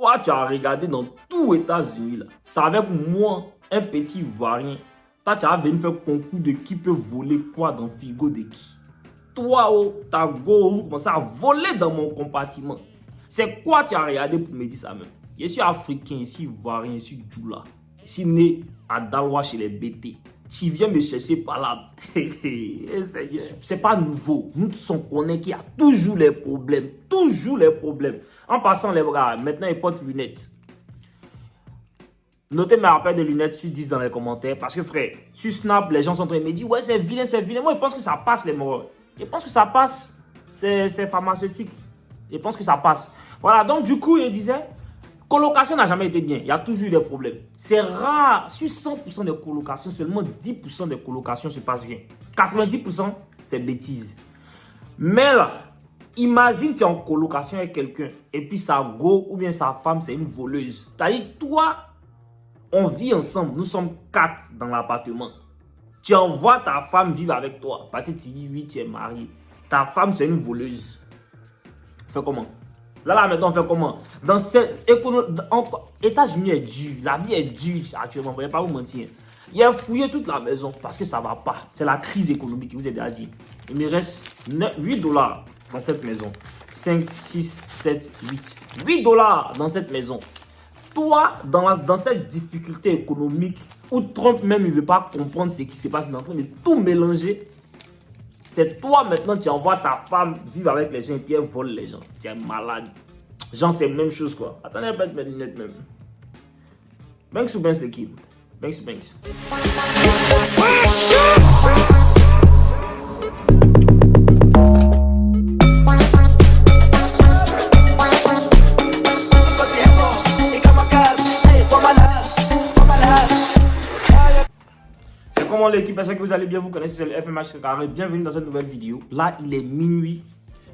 Toi, tu as regardé dans tout États-Unis là. C'est avec moi, un petit Ivoirien. Toi, tu as venu faire concours de qui peut voler quoi dans frigo de qui. Toi, oh, ta go, vous commencez à voler dans mon compartiment. C'est quoi tu as regardé pour me dire ça même? Je suis africain, je suis Ivoirien, je suis Djoula. Je suis né à Daloa chez les BT. Tu viens me chercher par là. C'est pas nouveau. Nous tous on connaît qu'il y a toujours les problèmes. Toujours les problèmes. En passant les bras, maintenant ils portent lunettes. Notez mes rappels de lunettes, tu dis dans les commentaires. Parce que frère, sur Snap, les gens sont en train de me dire ouais c'est vilain, c'est vilain. Moi je pense que ça passe les morts. Je pense que ça passe. C'est pharmaceutique. Je pense que ça passe. Voilà, donc du coup, il disait, colocation n'a jamais été bien. Il y a toujours eu des problèmes. C'est rare. Sur 100% des colocations, seulement 10% des colocations se passent bien. 90%, c'est bêtise. Mais là, imagine tu es en colocation avec quelqu'un et puis sa go ou bien sa femme, c'est une voleuse. C'est-à-dire, toi, on vit ensemble. Nous sommes 4 dans l'appartement. Tu envoies ta femme vivre avec toi parce que tu dis oui, tu es marié. Ta femme, c'est une voleuse. Fais comment? Là, maintenant, on fait comment? Dans cette économie, États-Unis est dur. La vie est dure actuellement. Je ne vais pas vous mentir. Il a fouillé toute la maison parce que ça ne va pas. C'est la crise économique qui vous a déjà dit. Il me reste 8 dollars dans cette maison. 5, 6, 7, 8. 8 dollars dans cette maison. Toi, dans cette difficulté économique où Trump même ne veut pas comprendre ce qui se passe, il est en train de tout mélanger. C'est toi maintenant, tu envoies ta femme vivre avec les gens et puis elle vole les gens. Tu es malade. Genre, c'est la même chose quoi. Attendez, je vais mettre mes lunettes même. Banks ou Banks l'équipe? Banks ou Banks? Comment l'équipe, j'espère que vous allez bien, vous connaissez, c'est le FMH Carré. Bienvenue dans cette nouvelle vidéo. Là, il est minuit.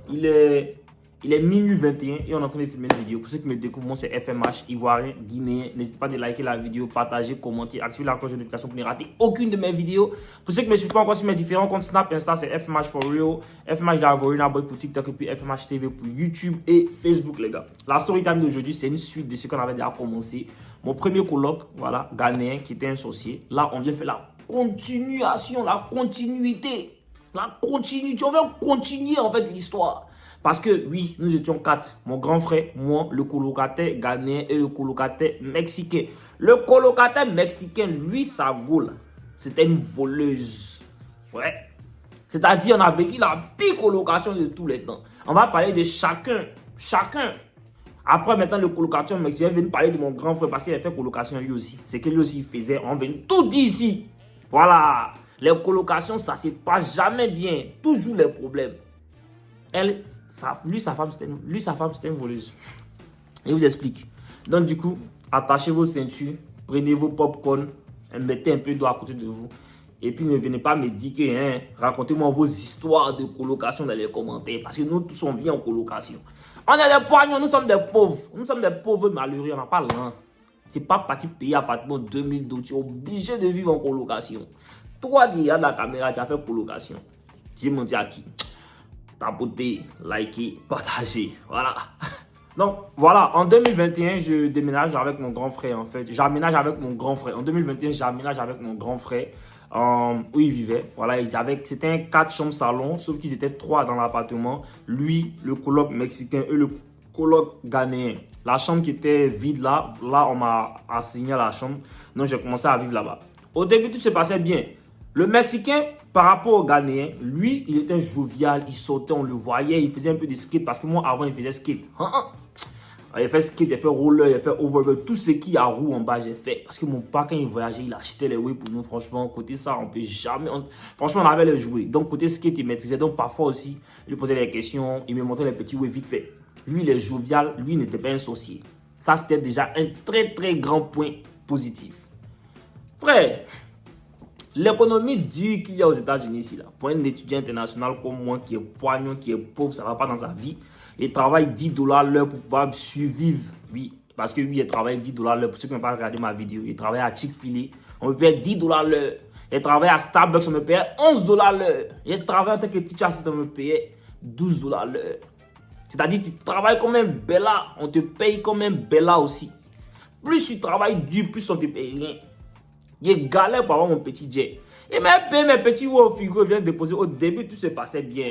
Il est minuit 21 et on est en train de filmer une vidéo. Pour ceux qui me découvrent, moi c'est FMH, Ivoirien, Guinéen. N'hésitez pas à liker la vidéo, partager, commenter, activer la cloche de notification pour ne rater aucune de mes vidéos. Pour ceux qui me suivent pas encore sur mes différents comptes Snap, Insta, c'est FMH for real, FMH d'Ivoirien, pour TikTok et puis FMH TV pour YouTube et Facebook, les gars. La story time d'aujourd'hui, c'est une suite de ce qu'on avait déjà commencé. Mon premier colloque, voilà, Ghanéen qui était un sorcier. Là, on vient faire la continuation, la continuité. La continuité. On veut continuer en fait l'histoire. Parce que oui, nous étions 4. Mon grand frère, moi, le colocataire ghanéen et le colocataire mexicain. Le colocataire mexicain, lui, sa goule, c'était une voleuse. Ouais. C'est-à-dire, on a vécu la pire colocation de tous les temps. On va parler de chacun. Après, maintenant, le colocateur mexicain vient parler de mon grand frère parce qu'il a fait colocation lui aussi. C'est que lui aussi, il faisait. On vient tout dire ici. Voilà. Les colocations, ça ne se passe jamais bien. Toujours les problèmes. Lui, sa femme, c'était une voleuse. Je vous explique. Donc, du coup, attachez vos ceintures, prenez vos popcorn, mettez un peu d'eau à côté de vous. Et puis, ne venez pas me dire que, racontez-moi vos histoires de colocation dans les commentaires. Parce que nous tous, on vit en colocation. On est des poignons, nous sommes des pauvres. Nous sommes des pauvres malheureux, on n'a pas l'argent. Tu n'es pas parti payer appartement 2000 $. Tu es obligé de vivre en colocation. Toi, qui as la caméra, tu as fait colocation. Tu menti à qui? Tapoter, liker, partager. Voilà. Donc, voilà. En 2021, je déménage avec mon grand frère, en fait. J'aménage avec mon grand frère. En 2021, j'aménage avec mon grand frère où il vivait. Voilà, c'était un 4 chambres salon, sauf qu'ils étaient 3 dans l'appartement. Lui, le coloc mexicain et le coloc ghanéen. La chambre qui était vide là, on m'a assigné à la chambre. Donc, j'ai commencé à vivre là-bas. Au début, tout se passait bien. Le Mexicain, par rapport au Ghanéen, lui, il était jovial, il sautait, on le voyait, il faisait un peu de skate parce que moi, avant, il faisait skate. Il fait skate, il fait roller, il fait overboard, tout ce qui a roue en bas, j'ai fait. Parce que mon père, quand il voyageait, il achetait les jouets pour nous. Franchement, côté ça, on peut jamais. Franchement, on avait les jouets. Donc, côté skate, il maîtrisait. Donc, parfois aussi, il lui posait des questions, il me montrait les petits jouets vite fait. Lui, il est jovial, lui, il n'était pas un sorcier. Ça, c'était déjà un très, très grand point positif. Frère, l'économie dure qu'il y a aux États-Unis ici, là, pour un étudiant international comme moi qui est poignon, qui est pauvre, ça ne va pas dans sa vie. Il travaille 10 $ l'heure pour pouvoir survivre. Oui, parce que lui, il travaille 10 $ l'heure. Pour ceux qui n'ont pas regardé ma vidéo, il travaille à Chick-fil-A. On me paye 10 $ l'heure. Il travaille à Starbucks, on me paye 11 $ l'heure. Il travaille en tant que teacher assistant, on me paye 12 $ l'heure. C'est-à-dire, tu travailles comme un bella, on te paye comme un bella aussi. Plus tu travailles dur, plus on te paye rien. Il est galère pour avoir mon petit jet. Et même mes petits au frigo viennent déposer. Au début, tout se passait bien.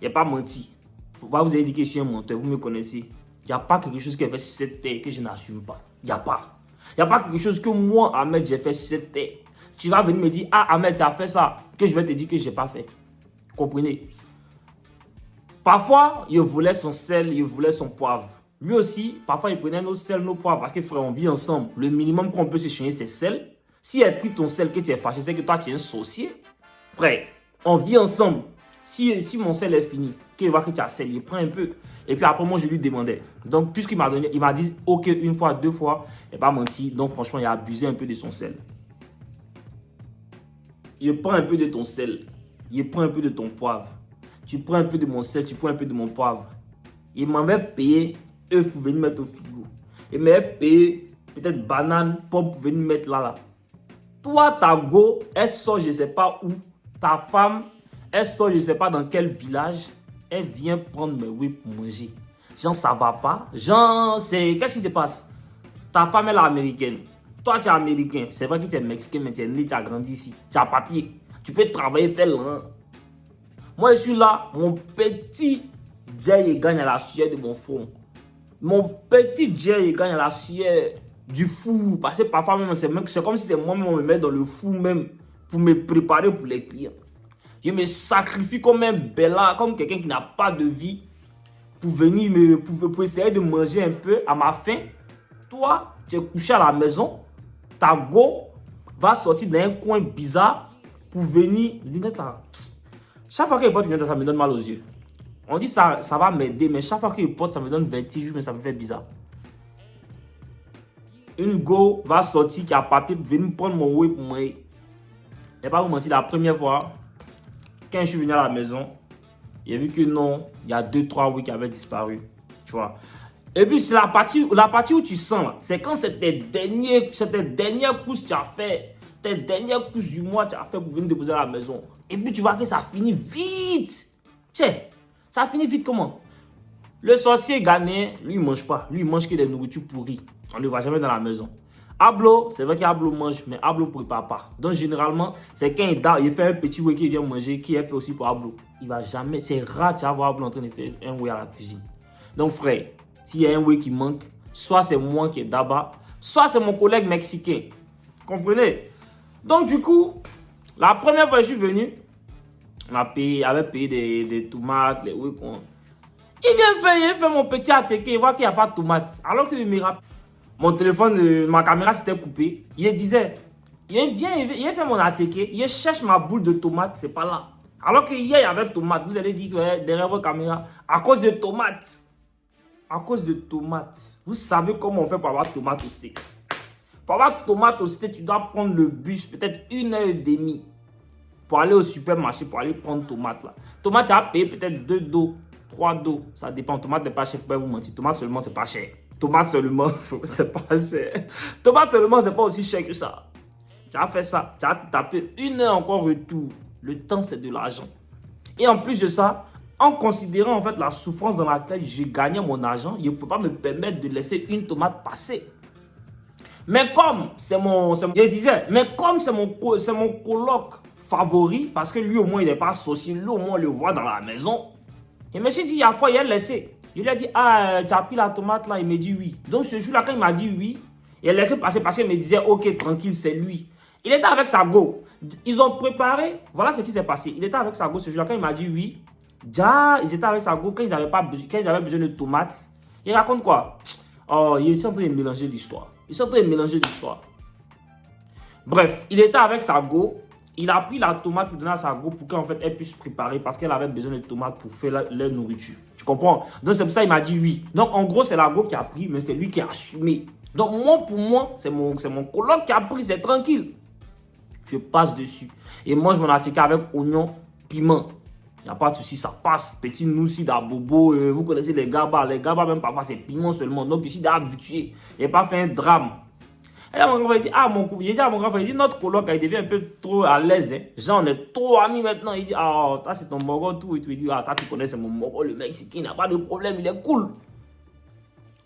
Il n'y a pas menti. Faut pas vous avez dit que je suis un menteur, vous me connaissez. Il n'y a pas quelque chose qui est fait sur cette terre que je n'assume pas. Il n'y a pas. Il n'y a pas quelque chose que moi, Ahmed, j'ai fait sur cette terre. Tu vas venir me dire, ah Ahmed, tu as fait ça, que je vais te dire que je n'ai pas fait. Comprenez? Parfois, il voulait son sel, il voulait son poivre. Lui aussi, parfois, il prenait nos sels, nos poivres, parce que frère, on vit ensemble. Le minimum qu'on peut s'échanger, c'est sel. Si elle pris ton sel, que tu es fâché, c'est que toi, tu es un sorcier. Frère, on vit ensemble. Si mon sel est fini, qu'il voit que tu as sel, il prend un peu. Et puis après, moi, je lui demandais. Donc, puisqu'il m'a donné, il m'a dit, ok, une fois, deux fois, il n'a pas menti. Donc, franchement, il a abusé un peu de son sel. Il prend un peu de ton sel. Il prend un peu de ton poivre. Tu prends un peu de mon sel, tu prends un peu de mon poivre. Il m'avait payé œufs pour venir mettre au frigo. Il m'avait payé peut-être banane, pomme pour venir mettre là. Toi, ta go, elle sort, je ne sais pas où. Ta femme, elle sort, je ne sais pas dans quel village. Elle vient prendre mes oui pour manger. Genre, ça va pas. Genre, qu'est-ce qui se passe? Ta femme, elle est américaine. Toi, tu es américain. C'est vrai que tu es mexicain, mais tu es né, tu as grandi ici. Tu as papier. Tu peux travailler, faire l'un. Moi, je suis là. Mon petit Jay gagne à la sueur de mon front. Mon petit Jay gagne à la sueur du fou. Parce que parfois, même, c'est comme si c'est moi-même, on me met dans le fou même pour me préparer pour les clients. Je me sacrifie comme un bella, comme quelqu'un qui n'a pas de vie pour venir pour essayer de manger un peu à ma faim. Toi, tu es couché à la maison. Ta go va sortir d'un coin bizarre pour venir. Lunette là. Chaque fois qu'il porte une lunette, ça me donne mal aux yeux. On dit ça va m'aider, mais chaque fois qu'il porte, ça me donne vertige, mais ça me fait bizarre. Une go va sortir qui a papier pour venir prendre mon whey pour moi. Je ne vais pas vous mentir, la première fois, quand je suis venu à la maison, j'ai vu que non, il y a 2-3 whey qui avaient disparu. Tu vois. Et puis, c'est la partie où tu sens, c'est quand c'est tes dernières courses que tu as fait, tes dernières courses du mois que tu as fait pour venir déposer à la maison. Et puis, tu vois que ça finit vite. Tiens, ça finit vite comment? Le sorcier ghanéen, lui, il ne mange pas. Lui, il mange que des nourritures pourries. On ne le voit jamais dans la maison. Ablo, c'est vrai qu'Ablo mange, mais Ablo ne prépare pas. Donc, généralement, c'est quand il fait un petit whey qu'il vient manger, qui est fait aussi pour Ablo. Il va jamais, c'est rare de voir Ablo en train de faire un whey à la cuisine. Donc, frère, s'il y a un whey qui manque, soit c'est moi qui est d'abord, soit c'est mon collègue mexicain. Comprenez? Donc, du coup, la première fois que je suis venu, on avait payé des tomates, les whey. Il vient faire mon petit attiqué, il voit qu'il n'y a pas de tomates. Alors qu'il me rappelle, mon téléphone, ma caméra s'était coupée. Il disait, il vient faire mon attiqué, il cherche ma boule de tomate, c'est pas là. Alors qu'il y avait tomate, vous allez dire que derrière votre caméra, à cause de tomates. À cause de tomates. Vous savez comment on fait pour avoir tomate au steak. Pour avoir tomate au steak, tu dois prendre le bus, peut-être 1h30 pour aller au supermarché, pour aller prendre tomate là. Tomate, tu as payé peut-être 2 dos, 3 dos. Ça dépend. Tomate n'est pas cher, faut pas vous mentir. Tomate seulement, c'est pas cher. Tomate seulement, c'est pas cher. Tomate seulement, c'est pas aussi cher que ça. Tu as fait ça, tu as tapé 1 heure encore retour. Le temps, c'est de l'argent. Et en plus de ça, en considérant en fait la souffrance dans laquelle j'ai gagné mon argent, il ne faut pas me permettre de laisser une tomate passer. Mais comme c'est mon coloc favori, parce que lui au moins il n'est pas associé, lui au moins on le voit dans la maison. Je me suis dit, il y a fois, il a laissé. Je lui ai dit, ah, tu as pris la tomate là? Il me dit oui. Donc ce jour-là, quand il m'a dit oui, il a laissé passer parce qu'il me disait, ok, tranquille, c'est lui. Il était avec sa go. Ils ont préparé, voilà ce qui s'est passé. Il était avec sa go ce jour-là, quand il m'a dit oui. Déjà, ils étaient avec sa go, quand ils avaient besoin de tomates. Il raconte quoi? Oh, ils sont en train de mélanger l'histoire. Bref, il était avec sa go. Il a pris la tomate pour donner à sa go pour qu'en fait elle puisse préparer parce qu'elle avait besoin de tomates pour faire leur nourriture. Tu comprends? Donc c'est pour ça qu'il m'a dit oui. Donc en gros, c'est la go qui a pris, mais c'est lui qui a assumé. Donc pour moi, c'est mon coloc qui a pris, c'est tranquille. Je passe dessus et mange mon attiqué avec oignon, piment. Il n'y a pas de souci, ça passe. Petit noussi d'abobo, vous connaissez les gabas. Les gabas, même parfois, c'est piment seulement. Donc, je suis habitué. Je n'ai pas fait un drame. Et là, mon grand frère dit, ah, mon couple, j'ai dit à mon grand frère, il dit, notre coloc, il devient un peu trop à l'aise, hein. Genre, on est trop amis maintenant. Il dit, ah, toi, c'est ton mogol, tout et tout. Il dit, ah, toi, tu connais, c'est mon mogol, le Mexicain, il n'a pas de problème, il est cool.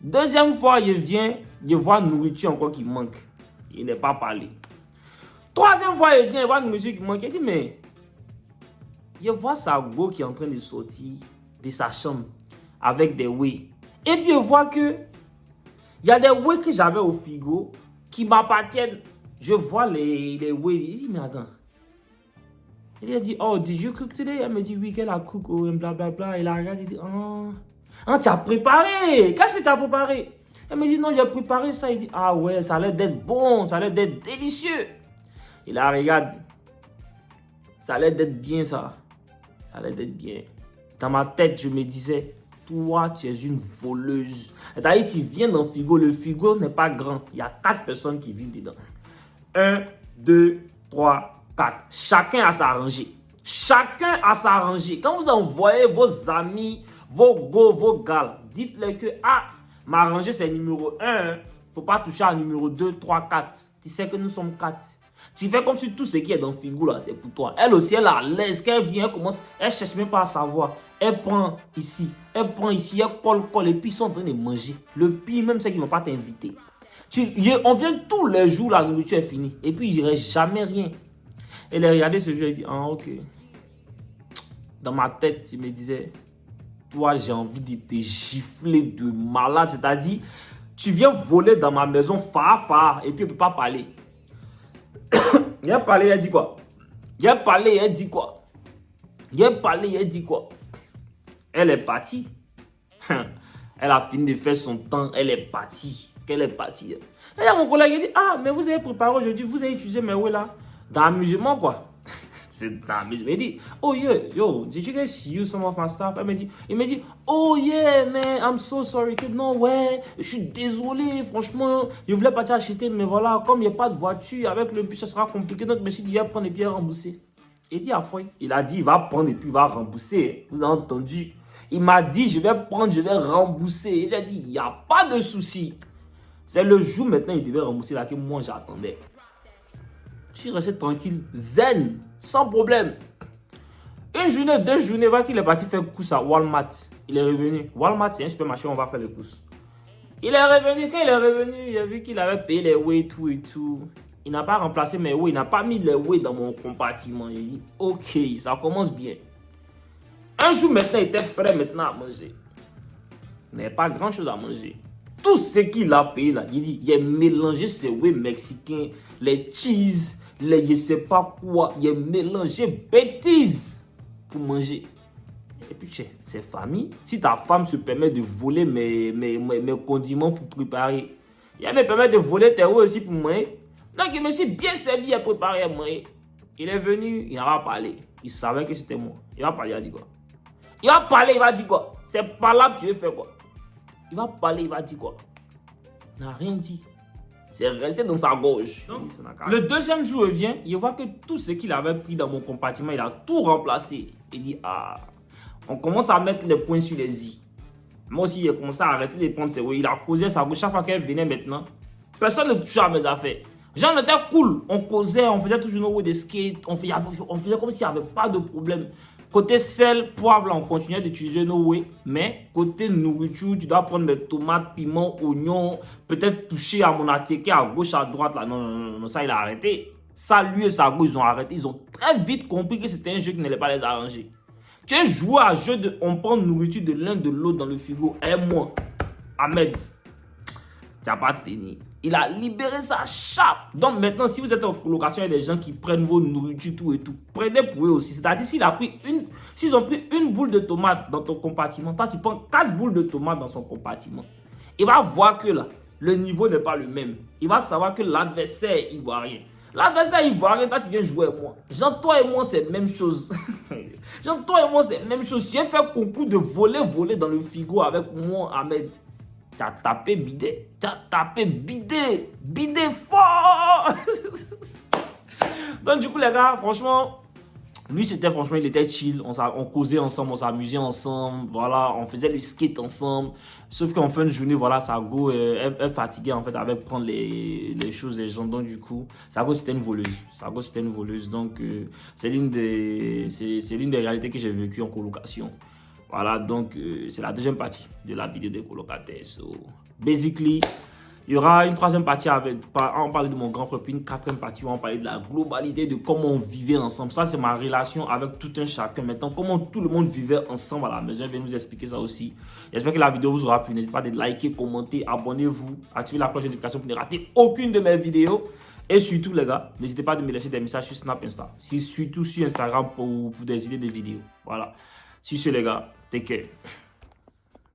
Deuxième fois, il vient, il voit nourriture encore qui manque. Il n'est pas parlé. Troisième fois, il vient, il voit nourriture qui manque. Il dit, mais, il voit sa go qui est en train de sortir de sa chambre avec des whey. Et puis, il voit que, il y a des whey que j'avais au frigo qui m'appartiennent. Je vois les whey. Il dit, mais attends. Il a dit, oh, did you cook today? Elle me dit, oui, qu'elle a cook, oh, blablabla. Il a regardé, il dit, oh, ah, tu as préparé. Qu'est-ce que tu as préparé? Elle me dit, non, j'ai préparé ça. Il dit, ah ouais, ça a l'air d'être bon, ça a l'air d'être délicieux. Il la regarde. Ça a l'air d'être bien, ça. Ça a l'air d'être bien. Dans ma tête, je me disais, toi, tu es une voleuse. D'ailleurs, tu viens dans le frigo n'est pas grand. Il y a 4 personnes qui vivent dedans. 1, 2, 3, 4. Chacun a sa rangée. Chacun a sa rangée. Quand vous envoyez vos amis, vos go, vos gars, dites-leur que, ah, ma rangée c'est numéro 1. Il ne faut pas toucher à numéro 2, 3, 4. Tu sais que nous sommes 4. Tu fais comme si tout ce qui est dans le frigo là, c'est pour toi. Elle aussi, elle a l'aise. Quand elle vient, elle commence, elle cherche même pas à savoir. Elle prend ici, elle colle, et puis ils sont en train de manger. Le pire même, c'est qu'ils ne vont pas t'inviter. On vient tous les jours, la nourriture est finie. Et puis, il ne reste jamais rien. Elle a regardé ce jour et dit, ah, ok. Dans ma tête, je me disais, toi, j'ai envie de te gifler de malade. C'est-à-dire, tu viens voler dans ma maison, et puis on ne peut pas parler. Il a parlé, elle dit quoi? Il a parlé, elle dit quoi? Il a parlé, elle dit quoi? Elle est partie. Elle a fini de faire son temps, elle est partie. Qu'elle est partie. Et là, mon collègue, il dit, ah, mais vous avez préparé aujourd'hui, vous avez utilisé mes ouais là, dans l'amusement, quoi. C'est dans l'amusement. Il dit, oh yeah, yo, did you guys use some of my stuff? Il me dit, oh yeah, man, I'm so sorry. Non, ouais, je suis désolé, franchement, je voulais pas t'acheter, mais voilà, comme il n'y a pas de voiture, avec le bus, ça sera compliqué. Donc, je me suis dit, il va prendre et puis rembourser. Il dit à foi, il a dit, il va prendre et puis il va rembourser. Vous avez entendu? Il m'a dit, je vais prendre, je vais rembourser. Il a dit, il n'y a pas de souci. C'est le jour maintenant, il devait rembourser là que moi j'attendais. Je suis resté tranquille, zen, sans problème. Une journée, 2 journées, va qu'il est parti faire course à Walmart. Il est revenu. Walmart, c'est un supermarché où on va faire les courses. Il est revenu. Quand il est revenu, il a vu qu'il avait payé les whey, tout et tout. Il n'a pas remplacé mes whey. Il n'a pas mis les whey dans mon compartiment. Il dit, ok, ça commence bien. Un jour maintenant, il était prêt maintenant à manger. Il n'avait pas grand chose à manger. Tout ce qu'il a payé là, il dit, il a mélangé ces whey mexicains, les cheese, les je sais pas quoi. Il a mélangé bêtises pour manger. Et puis, c'est famille. Si ta femme se permet de voler mes condiments pour préparer, il me permet de voler tes whey aussi pour manger. Donc, il me suis bien servi à préparer à manger. Il est venu, il n'a pas parlé. Il savait que c'était moi. Il va parler, il a dit quoi? Il va parler, il va dire quoi? C'est pas là que tu veux faire quoi? Il va parler, il va dire quoi? Il n'a rien dit. C'est resté dans sa gorge. Donc, le deuxième jour, il vient, il voit que tout ce qu'il avait pris dans mon compartiment, il a tout remplacé. Il dit, ah, on commence à mettre les points sur les i. Moi aussi, il a commencé à arrêter de prendre ses whey. Il a causé sa bouche chaque fois qu'elle venait maintenant. Personne ne touchait à mes affaires. Genre, on était cool. On causait, on faisait toujours nos whey de skate. On faisait comme s'il n'y avait pas de problème. Côté sel, poivre, là, on continuait d'utiliser nos whey. Mais côté nourriture, tu dois prendre des tomates, piments, oignons, peut-être toucher à mon attiqué à gauche, à droite. Là. Non, ça, il a arrêté. Ça, lui et sa go, ils ont arrêté. Ils ont très vite compris que c'était un jeu qui n'allait pas les arranger. Tu as joué à un jeu de on prend nourriture de l'un de l'autre dans le frigo. Et moi, Ahmed, tu n'as pas tenu. Il a libéré sa chape. Donc maintenant, si vous êtes en colocation, il y a des gens qui prennent vos nourritures, tout et tout. Prenez pour eux aussi. C'est-à-dire, s'ils ont pris une boule de tomate dans ton compartiment, toi, tu prends 4 boules de tomate dans son compartiment. Il va voir que là, le niveau n'est pas le même. Il va savoir que l'adversaire est ivoirien. L'adversaire est ivoirien, toi, tu viens jouer avec moi. Genre, toi et moi, c'est la même chose. Genre, toi et moi, c'est la même chose. Tu viens faire concours de voler dans le frigo avec moi, Ahmed. Tu as tapé bidé. Tu as tapé bidé. Bidé fort. Donc, du coup, les gars, franchement, Lui, c'était franchement, il était chill. On causait ensemble, on s'amusait ensemble. Voilà, on faisait le skate ensemble. Sauf qu'en fin de journée, voilà, sa go, elle fatiguait en fait avec prendre les choses des gens. Donc, du coup, sa go, c'était une voleuse. Sa go, c'était une voleuse. Donc, c'est l'une des réalités que j'ai vécues en colocation. Voilà, donc, c'est la deuxième partie de la vidéo des colocataires. So, basically, il y aura une troisième partie avec, on parle de mon grand frère, puis une quatrième partie où on parler de la globalité de comment on vivait ensemble. Ça, c'est ma relation avec tout un chacun. Maintenant, comment tout le monde vivait ensemble à la maison. Je vais vous expliquer ça aussi. J'espère que la vidéo vous aura plu. N'hésitez pas à liker, commenter, abonnez-vous, activez la cloche de notification pour ne rater aucune de mes vidéos. Et surtout, les gars, n'hésitez pas à me laisser des messages sur Snap, Insta. Surtout sur Instagram pour des idées de vidéos. Voilà. Sur ce, les gars, take care.